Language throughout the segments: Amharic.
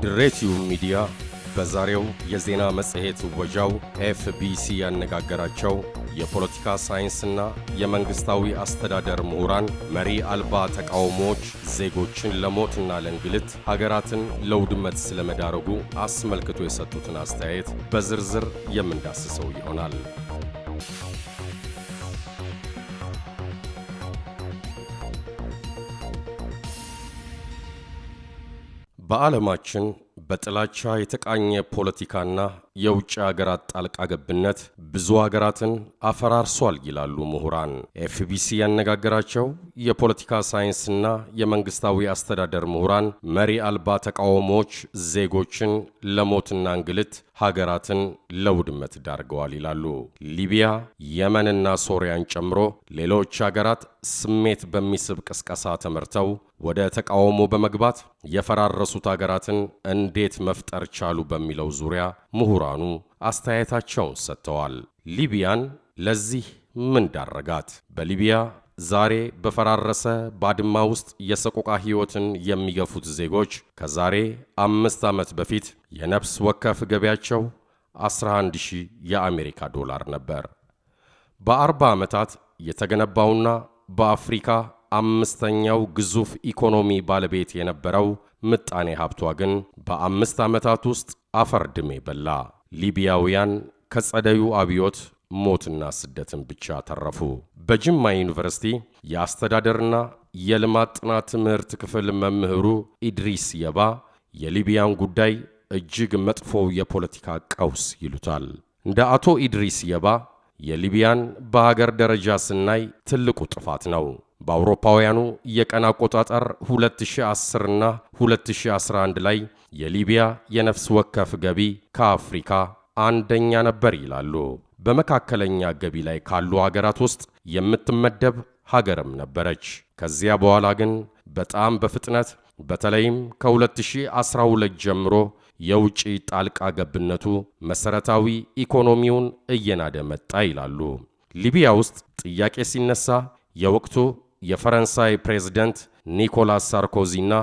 ድሬቲዩ ሚዲያ በዛሬው የዜና መጽሔት ወጃው ኤፍቢሲ ያነጋገራቸው የፖለቲካ ሳይንስና የመንግስታዊ አስተዳደር ምሁራን መሪ አልባ ተቃውሞዎች ዜጎችን ለሞትና ለእንግልት ሀገራትን ለውድመት ስለመዳረጉ አስመልክቶ የሰጡትን አስተያየት በዝርዝር የምንዳስሰው ይሆናል። በዓለማችን በጥላቻ የተቃኘ ፖለቲካና የውጭ ሀገራት ጣልቃ ገብነት ብዙ ሀገራትን አፈራርሷል ይላሉ ምሁራን። ኤፍቢሲ ያነጋገራቸው የፖለቲካ ሳይንስና የመንግስታዊ አስተዳደር ምሁራን መሪ አልባ ተቃውሞዎች ዜጎችን ለሞትና እንግልት ሀገራትን ለውድመት ዳርገዋል ይላሉ። ሊቢያ፣ የመንና ሶሪያን ጨምሮ ሌሎች ሀገራት ስሜት በሚስብ ቅስቀሳ ተመርተው ወደ ተቃውሞ በመግባት የፈራረሱት ሀገራትን እንዴት መፍጠር ቻሉ በሚለው ዙሪያ ምሁራኑ አስተያየታቸውን ሰጥተዋል። ሊቢያን ለዚህ ምን ዳረጋት? በሊቢያ ዛሬ በፈራረሰ ባድማ ውስጥ የሰቆቃ ሕይወትን የሚገፉት ዜጎች ከዛሬ 5 ዓመት በፊት የነፍስ ወከፍ ገቢያቸው 11,000 የአሜሪካ ዶላር ነበር። በ40 ዓመታት የተገነባውና በአፍሪካ 5ኛው ግዙፍ ኢኮኖሚ ባለቤት የነበረው ምጣኔ ሀብቷ ግን በ5 ዓመታት ውስጥ አፈር ድሜ በላ። ሊቢያውያን ከጸደዩ አብዮት ሞትና ስደትን ብቻ ተረፉ። በጅማ ዩኒቨርሲቲ የአስተዳደርና የልማት ጥናት ትምህርት ክፍል መምህሩ ኢድሪስ የባ የሊቢያን ጉዳይ እጅግ መጥፎው የፖለቲካ ቀውስ ይሉታል። እንደ አቶ ኢድሪስ የባ የሊቢያን በሀገር ደረጃ ስናይ ትልቁ ጥፋት ነው። በአውሮፓውያኑ የቀን አቆጣጠር 2010 እና 2011 ላይ የሊቢያ የነፍስ ወከፍ ገቢ ከአፍሪካ አንደኛ ነበር ይላሉ። በመካከለኛ ገቢ ላይ ካሉ ሀገራት ውስጥ የምትመደብ ሀገርም ነበረች። ከዚያ በኋላ ግን በጣም በፍጥነት በተለይም ከ2012 ጀምሮ የውጭ ጣልቃ ገብነቱ መሰረታዊ ኢኮኖሚውን እየናደ መጣ ይላሉ። ሊቢያ ውስጥ ጥያቄ ሲነሳ የወቅቱ የፈረንሳይ ፕሬዝዳንት ኒኮላስ ሳርኮዚና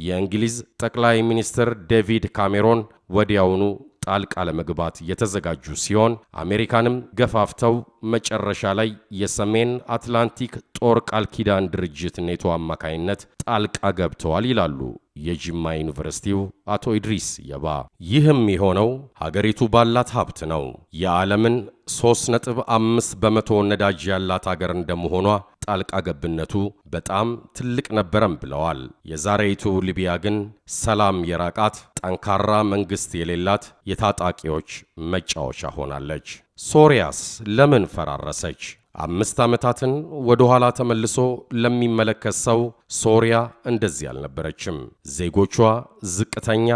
የእንግሊዝ ጠቅላይ ሚኒስትር ዴቪድ ካሜሮን ወዲያውኑ ጣልቃ ለመግባት የተዘጋጁ ሲሆን አሜሪካንም ገፋፍተው መጨረሻ ላይ የሰሜን አትላንቲክ ጦር ቃል ኪዳን ድርጅት ኔቶ አማካይነት ጣልቃ ገብተዋል ይላሉ የጅማ ዩኒቨርሲቲው አቶ ኢድሪስ የባ። ይህም የሆነው ሀገሪቱ ባላት ሀብት ነው። የዓለምን 3.5 በመቶ ነዳጅ ያላት ሀገር እንደመሆኗ ጣልቃ ገብነቱ በጣም ትልቅ ነበረም ብለዋል። የዛሬይቱ ሊቢያ ግን ሰላም የራቃት ጠንካራ መንግስት የሌላት የታጣቂዎች መጫወቻ ሆናለች። ሶሪያስ ለምን ፈራረሰች? 5 ዓመታትን ወደ ኋላ ተመልሶ ለሚመለከት ሰው ሶሪያ እንደዚህ አልነበረችም። ዜጎቿ ዝቅተኛ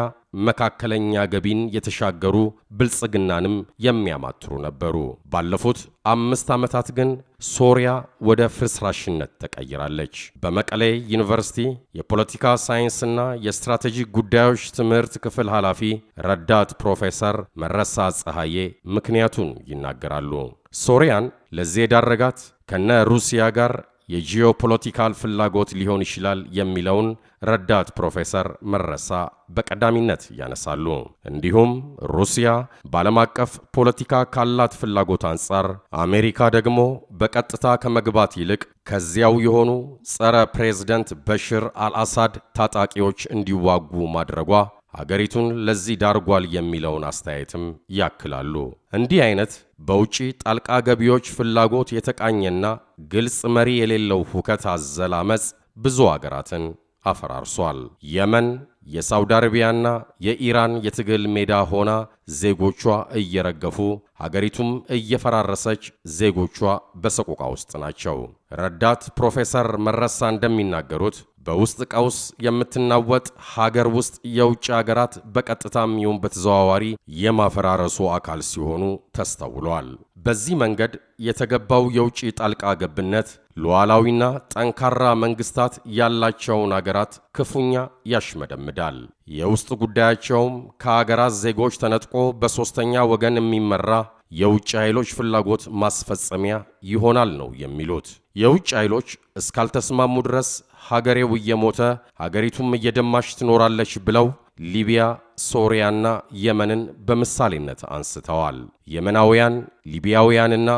መካከለኛ ገቢን የተሻገሩ ብልጽግናንም የሚያማትሩ ነበሩ። ባለፉት 5 ዓመታት ግን ሶሪያ ወደ ፍርስራሽነት ተቀይራለች። በመቀሌ ዩኒቨርሲቲ የፖለቲካ ሳይንስና የስትራቴጂክ ጉዳዮች ትምህርት ክፍል ኃላፊ ረዳት ፕሮፌሰር መረሳ ፀሐዬ ምክንያቱን ይናገራሉ። ሶሪያን ለዚህ የዳረጋት ከነ ሩሲያ ጋር የጂኦፖለቲካል ፍላጎት ሊሆን ይችላል የሚለውን ረዳት ፕሮፌሰር መረሳ በቀዳሚነት ያነሳሉ። እንዲሁም ሩሲያ በዓለም አቀፍ ፖለቲካ ካላት ፍላጎት አንጻር አሜሪካ ደግሞ በቀጥታ ከመግባት ይልቅ ከዚያው የሆኑ ጸረ ፕሬዝደንት በሽር አልአሳድ ታጣቂዎች እንዲዋጉ ማድረጓ ሀገሪቱን ለዚህ ዳርጓል የሚለውን አስተያየትም ያክላሉ። እንዲህ አይነት በውጪ ጣልቃ ገቢዎች ፍላጎት የተቃኘና ግልጽ መሪ የሌለው ሁከት አዘል አመጽ ብዙ ሀገራትን አፈራርሷል። የመን የሳውዲ አረቢያና የኢራን የትግል ሜዳ ሆና ዜጎቿ እየረገፉ ሀገሪቱም እየፈራረሰች ዜጎቿ በሰቆቃ ውስጥ ናቸው። ረዳት ፕሮፌሰር መረሳ እንደሚናገሩት በውስጥ ቀውስ የምትናወጥ ሀገር ውስጥ የውጭ ሀገራት በቀጥታም ይሁን በተዘዋዋሪ የማፈራረሱ አካል ሲሆኑ ተስተውሏል። በዚህ መንገድ የተገባው የውጭ ጣልቃ ገብነት ሉዓላዊና ጠንካራ መንግስታት ያላቸውን አገራት ክፉኛ ያሽመደምዳል። የውስጥ ጉዳያቸውም ከአገራት ዜጎች ተነጥቆ በሶስተኛ ወገን የሚመራ የውጭ ኃይሎች ፍላጎት ማስፈጸሚያ ይሆናል ነው የሚሉት። የውጭ ኃይሎች እስካልተስማሙ ድረስ ሀገሬው እየሞተ ሀገሪቱም እየደማች ትኖራለች ብለው ሊቢያ፣ ሶሪያና የመንን በምሳሌነት አንስተዋል። የመናውያን፣ ሊቢያውያንና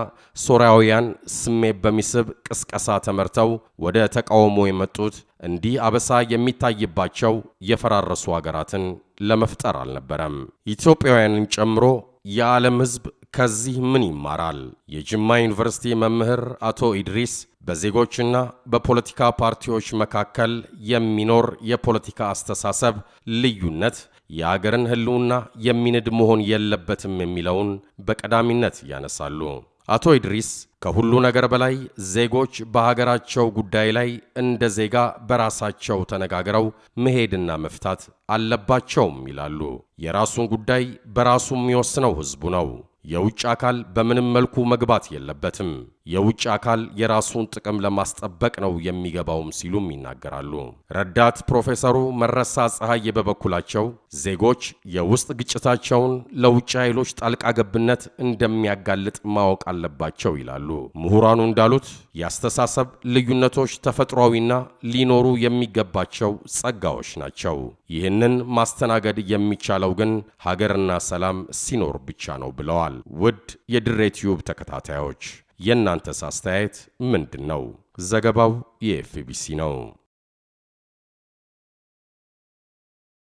ሶሪያውያን ስሜት በሚስብ ቅስቀሳ ተመርተው ወደ ተቃውሞ የመጡት እንዲህ አበሳ የሚታይባቸው የፈራረሱ ሀገራትን ለመፍጠር አልነበረም። ኢትዮጵያውያንን ጨምሮ የዓለም ሕዝብ ከዚህ ምን ይማራል? የጅማ ዩኒቨርሲቲ መምህር አቶ ኢድሪስ በዜጎችና በፖለቲካ ፓርቲዎች መካከል የሚኖር የፖለቲካ አስተሳሰብ ልዩነት የአገርን ሕልውና የሚንድ መሆን የለበትም የሚለውን በቀዳሚነት ያነሳሉ። አቶ ኢድሪስ ከሁሉ ነገር በላይ ዜጎች በሀገራቸው ጉዳይ ላይ እንደ ዜጋ በራሳቸው ተነጋግረው መሄድና መፍታት አለባቸውም ይላሉ። የራሱን ጉዳይ በራሱ የሚወስነው ሕዝቡ ነው። የውጭ አካል በምንም መልኩ መግባት የለበትም። የውጭ አካል የራሱን ጥቅም ለማስጠበቅ ነው የሚገባውም ሲሉም ይናገራሉ። ረዳት ፕሮፌሰሩ መረሳ ፀሐዬ በበኩላቸው ዜጎች የውስጥ ግጭታቸውን ለውጭ ኃይሎች ጣልቃ ገብነት እንደሚያጋልጥ ማወቅ አለባቸው ይላሉ። ምሁራኑ እንዳሉት የአስተሳሰብ ልዩነቶች ተፈጥሯዊና ሊኖሩ የሚገባቸው ጸጋዎች ናቸው። ይህንን ማስተናገድ የሚቻለው ግን ሀገርና ሰላም ሲኖር ብቻ ነው ብለዋል። ውድ የድሬ ቲዩብ ተከታታዮች የእናንተስ አስተያየት ምንድን ነው? ዘገባው የኤፍቢሲ ነው።